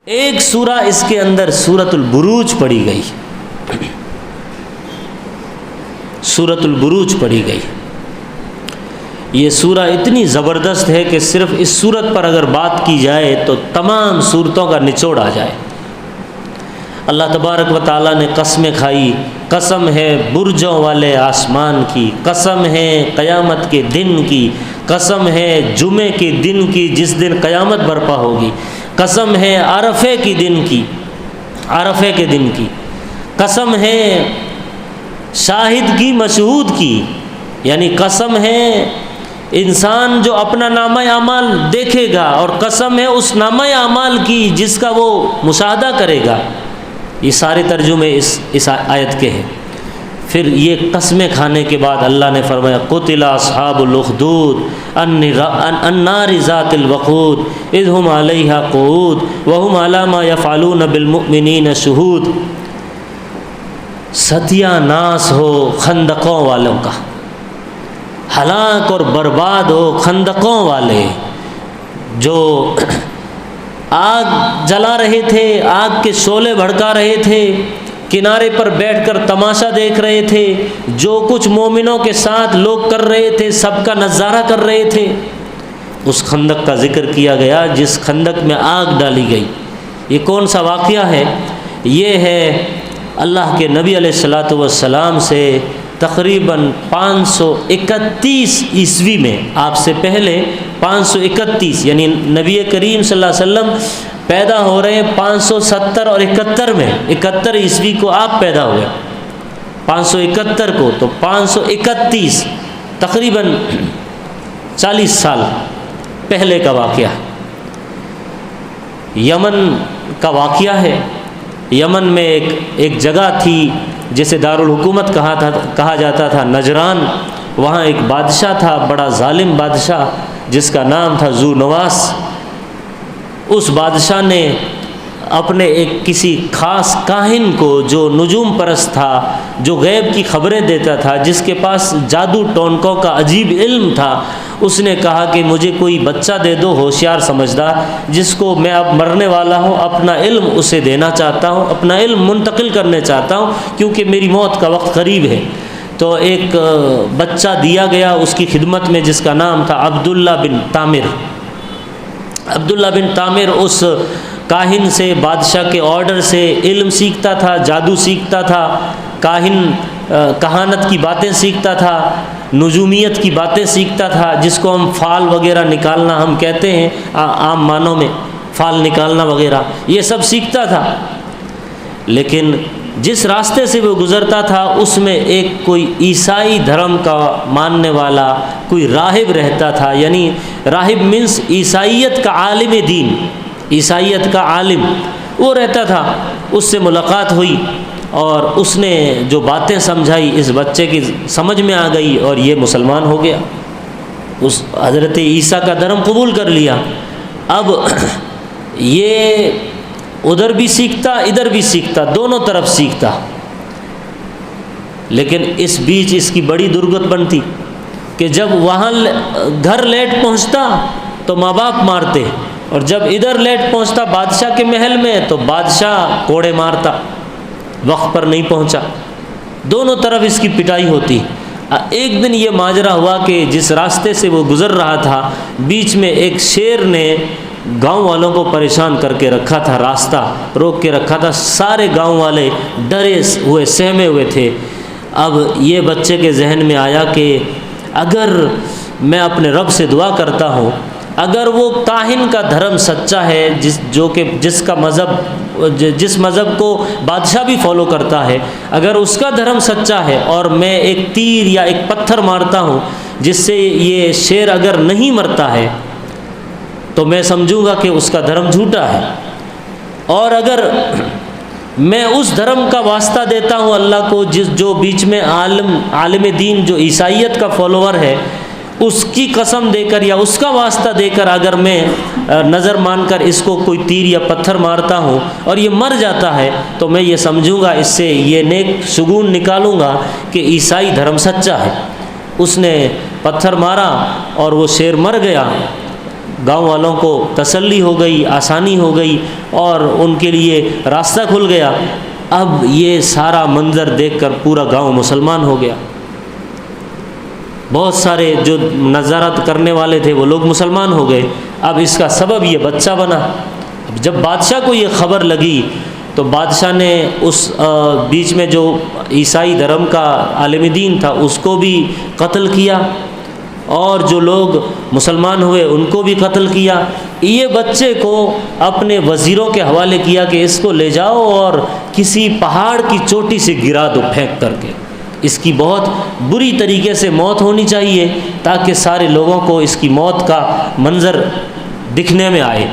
ایک سورہ اس کے اندر سورۃ البروج پڑھی گئی، سورۃ البروج پڑھی گئی۔ یہ سورہ اتنی زبردست ہے کہ صرف اس سورت پر اگر بات کی جائے تو تمام سورتوں کا نچوڑ آ جائے۔ اللہ تبارک و تعالیٰ نے قسمیں کھائی، قسم ہے برجوں والے آسمان کی، قسم ہے قیامت کے دن کی، قسم ہے جمعے کے دن کی جس دن قیامت برپا ہوگی، قسم ہے عرفے کے دن کی، عرفے کے دن کی، قسم ہے شاہد کی مشہود کی، یعنی قسم ہے انسان جو اپنا نامہ اعمال دیکھے گا، اور قسم ہے اس نامہ اعمال کی جس کا وہ مشاہدہ کرے گا۔ یہ سارے ترجمے اس آیت کے ہیں۔ پھر یہ قسمیں کھانے کے بعد اللہ نے فرمایا قتل اصحاب الاخدود النار ذات الوقود اذ هم علیہا قعود وهم علی ما یفعلون بالمؤمنین شہود۔ ستیہ ناس ہو خندقوں والوں کا، ہلاک اور برباد ہو خندقوں والے جو آگ جلا رہے تھے، آگ کے شعلے بھڑکا رہے تھے، کنارے پر بیٹھ کر تماشا دیکھ رہے تھے، جو کچھ مومنوں کے ساتھ لوگ کر رہے تھے سب کا نظارہ کر رہے تھے۔ اس خندق کا ذکر کیا گیا جس خندق میں آگ ڈالی گئی۔ یہ کون سا واقعہ ہے؟ یہ ہے اللہ کے نبی علیہ الصلاۃ والسلام سے تقریباً 531 عیسوی میں، آپ سے پہلے 531 یعنی نبی کریم صلی اللہ علیہ وسلم پیدا ہو رہے ہیں 570 اور 71 میں، 71 عیسوی کو آپ پیدا ہوئے، 571 کو، تو 531 تقریباً 40 سال پہلے کا واقعہ، یمن کا واقعہ ہے۔ یمن میں ایک جگہ تھی جسے دارالحکومت کہا جاتا تھا، نجران۔ وہاں ایک بادشاہ تھا، بڑا ظالم بادشاہ، جس کا نام تھا ذو نواس۔ اس بادشاہ نے اپنے ایک کسی خاص کاہن کو جو نجوم پرست تھا، جو غیب کی خبریں دیتا تھا، جس کے پاس جادو ٹونکوں کا عجیب علم تھا، اس نے کہا کہ مجھے کوئی بچہ دے دو ہوشیار سمجھدار، جس کو میں اب مرنے والا ہوں، اپنا علم اسے دینا چاہتا ہوں، اپنا علم منتقل کرنے چاہتا ہوں کیونکہ میری موت کا وقت قریب ہے۔ تو ایک بچہ دیا گیا اس کی خدمت میں جس کا نام تھا عبداللہ بن تامر۔ عبداللہ بن تامر اس کاہن سے بادشاہ کے آرڈر سے علم سیکھتا تھا، جادو سیکھتا تھا، کہانت کی باتیں سیکھتا تھا، نجومیت کی باتیں سیکھتا تھا، جس کو ہم فال وغیرہ نکالنا ہم کہتے ہیں عام معنوں میں، فال نکالنا وغیرہ، یہ سب سیکھتا تھا۔ لیکن جس راستے سے وہ گزرتا تھا اس میں ایک کوئی عیسائی دھرم کا ماننے والا کوئی راہب رہتا تھا، یعنی راہب مینس عیسائیت کا عالم دین، عیسائیت کا عالم وہ رہتا تھا۔ اس سے ملاقات ہوئی اور اس نے جو باتیں سمجھائی اس بچے کی سمجھ میں آ گئی اور یہ مسلمان ہو گیا، اس حضرت عیسیٰ کا دھرم قبول کر لیا۔ اب یہ ادھر بھی سیکھتا ادھر بھی سیکھتا، دونوں طرف سیکھتا، لیکن اس بیچ اس کی بڑی درگت بنتی کہ جب وہاں گھر لیٹ پہنچتا تو ماں باپ مارتے، اور جب ادھر لیٹ پہنچتا بادشاہ کے محل میں تو بادشاہ کوڑے مارتا، وقت پر نہیں پہنچا، دونوں طرف اس کی پٹائی ہوتی۔ ایک دن یہ ماجرا ہوا کہ جس راستے سے وہ گزر رہا تھا بیچ میں ایک شیر نے گاؤں والوں کو پریشان کر کے رکھا تھا، راستہ روک کے رکھا تھا، سارے گاؤں والے ڈرے ہوئے سہمے ہوئے تھے۔ اب یہ بچے کے ذہن میں آیا کہ اگر میں اپنے رب سے دعا کرتا ہوں، اگر وہ کاہن کا دھرم سچا ہے جس مذہب کو بادشاہ بھی فالو کرتا ہے، اگر اس کا دھرم سچا ہے اور میں ایک تیر یا ایک پتھر مارتا ہوں جس سے یہ شیر اگر نہیں مرتا ہے تو میں سمجھوں گا کہ اس کا دھرم جھوٹا ہے، اور اگر میں اس دھرم کا واسطہ دیتا ہوں اللہ کو جو بیچ میں عالم دین جو عیسائیت کا فالوور ہے اس کی قسم دے کر یا اس کا واسطہ دے کر اگر میں نظر مان کر اس کو کوئی تیر یا پتھر مارتا ہوں اور یہ مر جاتا ہے تو میں یہ سمجھوں گا، اس سے یہ نیک شگون نکالوں گا کہ عیسائی دھرم سچا ہے۔ اس نے پتھر مارا اور وہ شیر مر گیا۔ گاؤں والوں کو تسلی ہو گئی، آسانی ہو گئی اور ان کے لیے راستہ کھل گیا۔ اب یہ سارا منظر دیکھ کر پورا گاؤں مسلمان ہو گیا۔ بہت سارے جو نظارت کرنے والے تھے وہ لوگ مسلمان ہو گئے۔ اب اس کا سبب یہ بچہ بنا۔ اب جب بادشاہ کو یہ خبر لگی تو بادشاہ نے اس بیچ میں جو عیسائی دھرم کا عالم دین تھا اس کو بھی قتل کیا، اور جو لوگ مسلمان ہوئے ان کو بھی قتل کیا۔ یہ بچے کو اپنے وزیروں کے حوالے کیا کہ اس کو لے جاؤ اور کسی پہاڑ کی چوٹی سے گرا دو پھینک کر کے، اس کی بہت بری طریقے سے موت ہونی چاہیے تاکہ سارے لوگوں کو اس کی موت کا منظر دکھنے میں آئے۔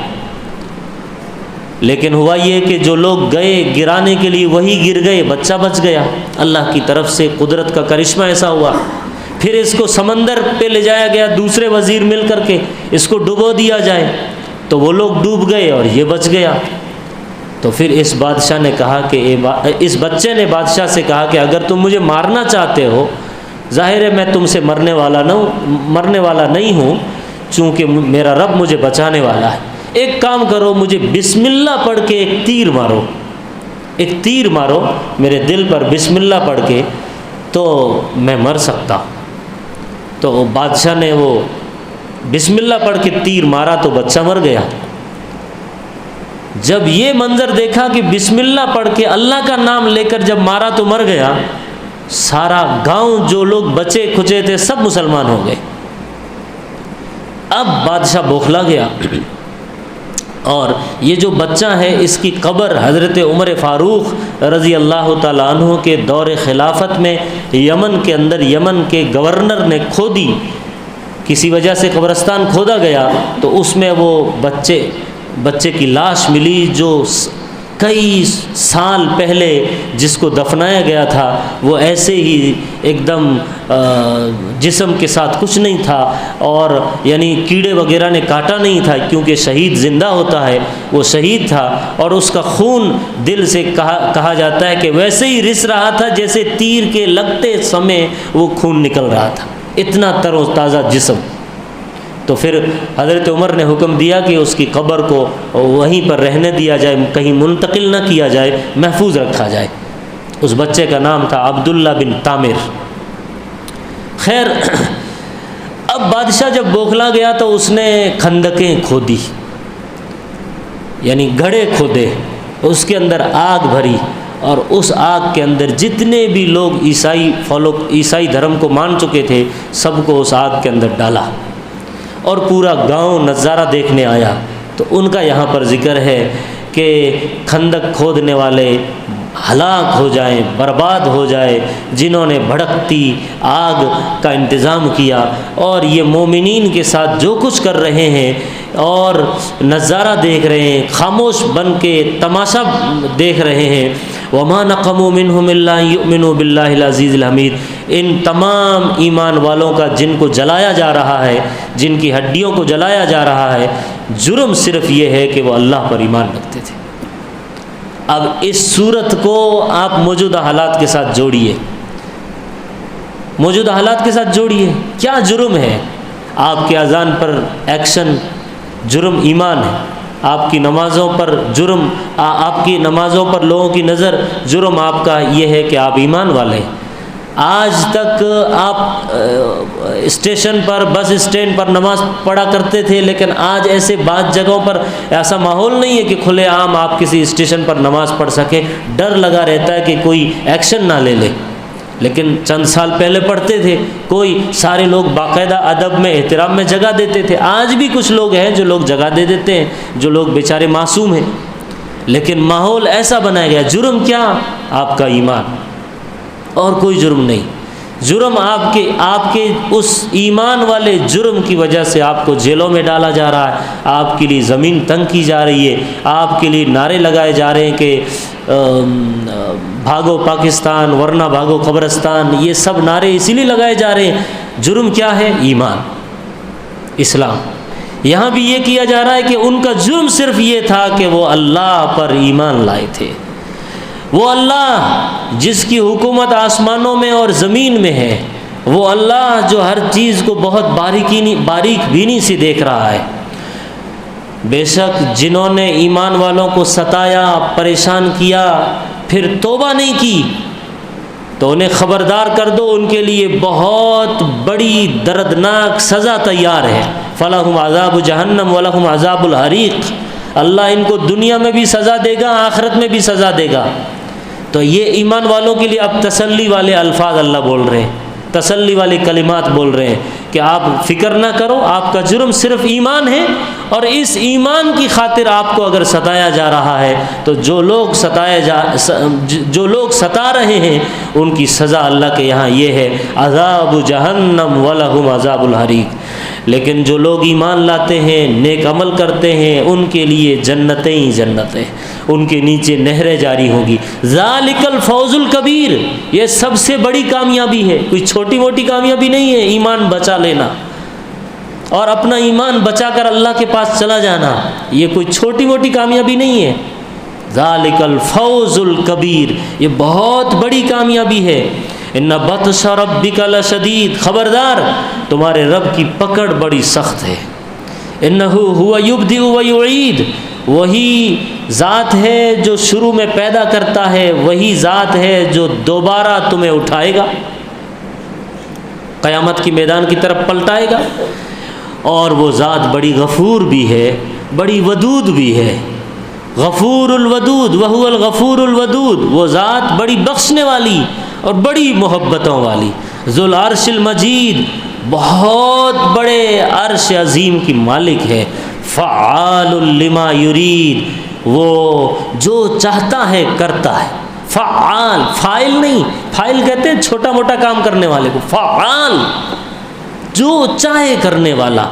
لیکن ہوا یہ کہ جو لوگ گئے گرانے کے لیے وہی گر گئے، بچہ بچ گیا۔ اللہ کی طرف سے قدرت کا کرشمہ ایسا ہوا۔ پھر اس کو سمندر پہ لے جایا گیا، دوسرے وزیر مل کر کے اس کو ڈبو دیا جائے، تو وہ لوگ ڈوب گئے اور یہ بچ گیا۔ تو پھر اس بادشاہ نے کہا کہ اس بچے نے بادشاہ سے کہا کہ اگر تم مجھے مارنا چاہتے ہو، ظاہر ہے میں تم سے مرنے والا نہیں ہوں، چونکہ میرا رب مجھے بچانے والا ہے۔ ایک کام کرو، مجھے بسم اللہ پڑھ کے ایک تیر مارو میرے دل پر، بسم اللہ پڑھ کے، تو میں مر سکتا ہوں۔ تو بادشاہ نے وہ بسم اللہ پڑھ کے تیر مارا تو بچہ مر گیا۔ جب یہ منظر دیکھا کہ بسم اللہ پڑھ کے اللہ کا نام لے کر جب مارا تو مر گیا، سارا گاؤں جو لوگ بچے کھچے تھے سب مسلمان ہو گئے۔ اب بادشاہ بوکھلا گیا، اور یہ جو بچہ ہے اس کی قبر حضرت عمر فاروق رضی اللہ تعالیٰ عنہ کے دور خلافت میں یمن کے گورنر نے کھودی، کسی وجہ سے قبرستان کھودا گیا تو اس میں وہ بچے کی لاش ملی جو کئی سال پہلے جس کو دفنایا گیا تھا، وہ ایسے ہی ایک دم جسم کے ساتھ کچھ نہیں تھا، اور یعنی کیڑے وغیرہ نے کاٹا نہیں تھا، کیونکہ شہید زندہ ہوتا ہے، وہ شہید تھا، اور اس کا خون دل سے کہا جاتا ہے کہ ویسے ہی رس رہا تھا جیسے تیر کے لگتے سمے وہ خون نکل رہا تھا، اتنا تر و تازہ جسم۔ تو پھر حضرت عمر نے حکم دیا کہ اس کی قبر کو وہیں پر رہنے دیا جائے، کہیں منتقل نہ کیا جائے، محفوظ رکھا جائے۔ اس بچے کا نام تھا عبداللہ بن طامر۔ خیر، اب بادشاہ جب بوکھلا گیا تو اس نے خندقیں کھودی، یعنی گڑھے کھودے، اس کے اندر آگ بھری، اور اس آگ کے اندر جتنے بھی لوگ عیسائی دھرم کو مان چکے تھے سب کو اس آگ کے اندر ڈالا، اور پورا گاؤں نظارہ دیکھنے آیا۔ تو ان کا یہاں پر ذکر ہے کہ خندق کھودنے والے ہلاک ہو جائیں، برباد ہو جائے، جنہوں نے بھڑکتی آگ کا انتظام کیا، اور یہ مومنین کے ساتھ جو کچھ کر رہے ہیں اور نظارہ دیکھ رہے ہیں، خاموش بن کے تماشا دیکھ رہے ہیں۔ وَمَا نَقَمُوا مِنْهُمْ إِلَّا أَن يُؤْمِنُوا بِاللَّهِ الْعَزِيزِ الْحَمِيدِ۔ ان تمام ایمان والوں کا جن کو جلایا جا رہا ہے، جن کی ہڈیوں کو جلایا جا رہا ہے، جرم صرف یہ ہے کہ وہ اللہ پر ایمان رکھتے تھے۔ اب اس صورت کو آپ موجودہ حالات کے ساتھ جوڑیے، کیا جرم ہے؟ آپ کی اذان پر ایکشن جرم ایمان ہے، آپ کی نمازوں پر جرم، آپ کی نمازوں پر لوگوں کی نظر جرم آپ کا یہ ہے کہ آپ ایمان والے ہیں۔ آج تک آپ اسٹیشن پر، بس اسٹینڈ پر نماز پڑھا کرتے تھے، لیکن آج ایسے بعض جگہوں پر ایسا ماحول نہیں ہے کہ کھلے عام آپ کسی اسٹیشن پر نماز پڑھ سکیں، ڈر لگا رہتا ہے کہ کوئی ایکشن نہ لے لے۔ لیکن چند سال پہلے پڑھتے تھے، سارے لوگ باقاعدہ ادب میں، احترام میں جگہ دیتے تھے۔ آج بھی کچھ لوگ ہیں جو لوگ جگہ دے دیتے ہیں، جو لوگ بیچارے معصوم ہیں، لیکن ماحول ایسا بنایا گیا۔ جرم کیا؟ آپ کا ایمان، اور کوئی جرم نہیں۔ جرم آپ کے اس ایمان والے جرم کی وجہ سے آپ کو جیلوں میں ڈالا جا رہا ہے، آپ کے لیے زمین تنگ کی جا رہی ہے، آپ کے لیے نعرے لگائے جا رہے ہیں کہ بھاگو پاکستان ورنہ بھاگو قبرستان، یہ سب نعرے اسی لیے لگائے جا رہے ہیں۔ جرم کیا ہے؟ ایمان، اسلام۔ یہاں بھی یہ کیا جا رہا ہے کہ ان کا جرم صرف یہ تھا کہ وہ اللہ پر ایمان لائے تھے۔ وہ اللہ جس کی حکومت آسمانوں میں اور زمین میں ہے، وہ اللہ جو ہر چیز کو بہت باریک بینی سے دیکھ رہا ہے، بے شک جنہوں نے ایمان والوں کو ستایا، پریشان کیا، پھر توبہ نہیں کی تو انہیں خبردار کر دو، ان کے لیے بہت بڑی دردناک سزا تیار ہے۔ فَلَهُمْ عَذَابُ جَهَنَّمَ وَلَهُمْ عَذَابُ الْحَرِيقِ، اللہ ان کو دنیا میں بھی سزا دے گا، آخرت میں بھی سزا دے گا۔ تو یہ ایمان والوں کے لیے اب تسلی والے الفاظ اللہ بول رہے ہیں، تسلی والے کلمات بول رہے ہیں کہ آپ فکر نہ کرو، آپ کا جرم صرف ایمان ہے، اور اس ایمان کی خاطر آپ کو اگر ستایا جا رہا ہے تو جو لوگ ستا رہے ہیں ان کی سزا اللہ کے یہاں یہ ہے، عذاب جہنم وَلَهُمْ عذاب الحریق۔ لیکن جو لوگ ایمان لاتے ہیں، نیک عمل کرتے ہیں، ان کے لیے جنتیں ہی جنتیں، ان کے نیچے نہریں جاری ہوگی۔ ذالک الفوز الکبیر، یہ سب سے بڑی کامیابی ہے، کوئی چھوٹی موٹی کامیابی نہیں ہے ایمان بچا لینا اور اپنا ایمان بچا کر اللہ کے پاس چلا جانا، یہ کوئی چھوٹی موٹی کامیابی نہیں ہے۔ ذالک الفوز الکبیر، یہ بہت بڑی کامیابی ہے۔ ان بطش ربک لشدید، خبردار تمہارے رب کی پکڑ بڑی سخت ہے۔ انہ هو یبدئ ویعید، وہی ذات ہے جو شروع میں پیدا کرتا ہے، وہی ذات ہے جو دوبارہ تمہیں اٹھائے گا، قیامت کی میدان کی طرف پلٹائے گا۔ اور وہ ذات بڑی غفور بھی ہے، بڑی ودود بھی ہے۔ غفور الودود، وہو الغفور الودود، وہ ذات بڑی بخشنے والی اور بڑی محبتوں والی۔ ذو العرش المجید، بہت بڑے عرش عظیم کی مالک ہے۔ فعال لما یرید، وہ جو چاہتا ہے کرتا ہے۔ فعال، فاعل نہیں، فاعل کہتے ہیں چھوٹا موٹا کام کرنے والے کو، فعال جو چاہے کرنے والا،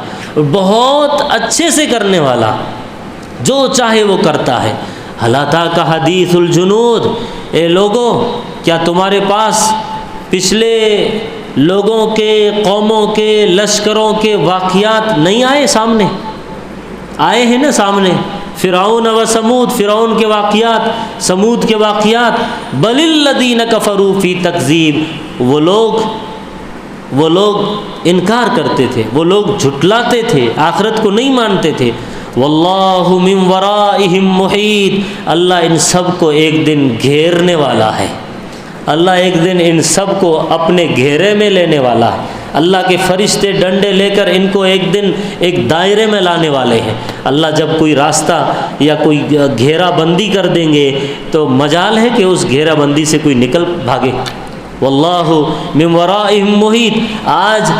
بہت اچھے سے کرنے والا، جو چاہے وہ کرتا ہے۔ هل اتاک حدیث الجنود، اے لوگوں کیا تمہارے پاس پچھلے لوگوں کے، قوموں کے، لشکروں کے واقعات نہیں آئے سامنے؟ آئے ہیں نا سامنے، فرعون و سمود، فرعون کے واقعات، سمود کے واقعات۔ بل الذین کفروا فی تکذیب، وہ لوگ انکار کرتے تھے، وہ لوگ جھٹلاتے تھے، آخرت کو نہیں مانتے تھے۔ واللہ من ورائہم محیط، اللہ ان سب کو ایک دن گھیرنے والا ہے، اللہ ایک دن ان سب کو اپنے گھیرے میں لینے والا ہے۔ اللہ کے فرشتے ڈنڈے لے کر ان کو ایک دن ایک دائرے میں لانے والے ہیں۔ اللہ جب کوئی راستہ یا کوئی گھیرا بندی کر دیں گے تو مجال ہے کہ اس گھیرا بندی سے کوئی نکل بھاگے۔ واللہ من ورائہم محیط۔ آج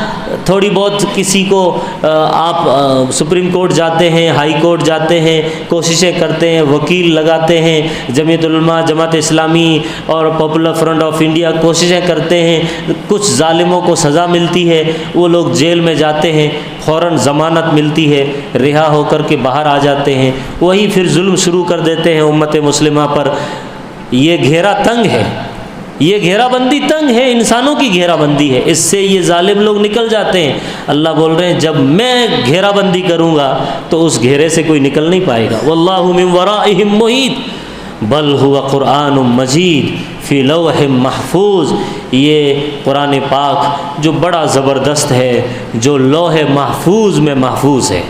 تھوڑی بہت کسی کو آپ سپریم کورٹ جاتے ہیں، ہائی کورٹ جاتے ہیں، کوششیں کرتے ہیں، وکیل لگاتے ہیں، جمعیت العلماء، جماعت اسلامی اور پاپولر فرنٹ آف انڈیا کوششیں کرتے ہیں، کچھ ظالموں کو سزا ملتی ہے، وہ لوگ جیل میں جاتے ہیں، فوراً ضمانت ملتی ہے، رہا ہو کر کے باہر آ جاتے ہیں، وہی پھر ظلم شروع کر دیتے ہیں امت مسلمہ پر۔ یہ گھیرا تنگ ہے، یہ گھیرا بندی تنگ ہے، انسانوں کی گھیرا بندی ہے، اس سے یہ ظالم لوگ نکل جاتے ہیں۔ اللہ بول رہے ہیں جب میں گھیرا بندی کروں گا تو اس گھیرے سے کوئی نکل نہیں پائے گا۔ واللہ من ورائہم محیط بل هو قرآن مجید فی لوح محفوظ، یہ قرآن پاک جو بڑا زبردست ہے، جو لوح محفوظ میں محفوظ ہے،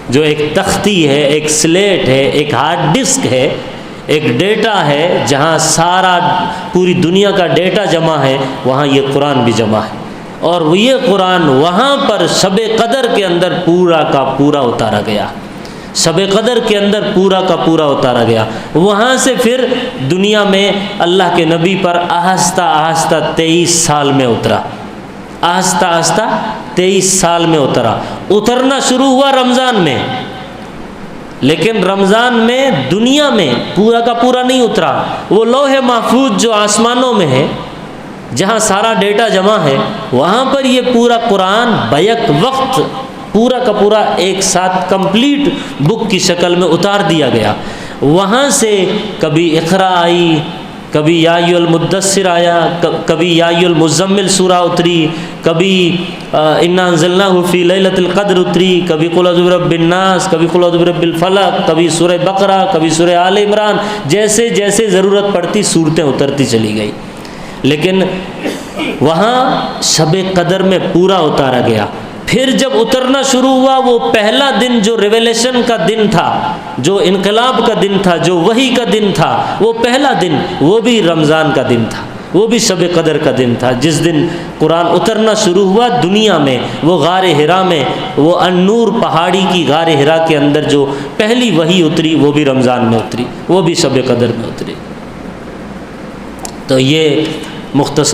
جو ایک تختی ہے، ایک سلیٹ ہے، ایک ہارڈ ڈسک ہے، ایک ڈیٹا ہے، جہاں سارا پوری دنیا کا ڈیٹا جمع ہے، وہاں یہ قرآن بھی جمع ہے۔ اور یہ قرآن وہاں پر شب قدر کے اندر پورا کا پورا اتارا گیا، شب قدر کے اندر پورا کا پورا اتارا گیا۔ وہاں سے پھر دنیا میں اللہ کے نبی پر آہستہ آہستہ 23 سال میں اترا، آہستہ آہستہ 23 سال میں اترنا شروع ہوا رمضان میں، لیکن رمضان میں دنیا میں پورا کا پورا نہیں اترا۔ وہ لوح محفوظ جو آسمانوں میں ہے، جہاں سارا ڈیٹا جمع ہے، وہاں پر یہ پورا قرآن بیک وقت پورا کا پورا ایک ساتھ کمپلیٹ بک کی شکل میں اتار دیا گیا۔ وہاں سے کبھی اقرا آئی، کبھی یا ایھا المدثر آیا، کبھی یا ایھا المزمل سورہ اتری، کبھی انا انزلناہ فی لیلۃ القدر اتری، کبھی قل اعوذ برب الناس، کبھی قل اعوذ برب الفلق، کبھی سورہ بقرہ، کبھی سورہ آل عمران، جیسے جیسے ضرورت پڑتی صورتیں اترتی چلی گئی۔ لیکن وہاں شب قدر میں پورا اتارا گیا۔ پھر جب اترنا شروع ہوا وہ پہلا دن جو ریویلیشن کا دن تھا، جو انقلاب کا دن تھا، جو وحی کا دن تھا، وہ پہلا دن وہ بھی رمضان کا دن تھا، وہ بھی شب قدر کا دن تھا۔ جس دن قرآن اترنا شروع ہوا دنیا میں، وہ غار حرا میں، وہ النور پہاڑی کی غار حرا کے اندر جو پہلی وحی اتری وہ بھی رمضان میں اتری، وہ بھی شب قدر میں اتری۔ تو یہ مختصر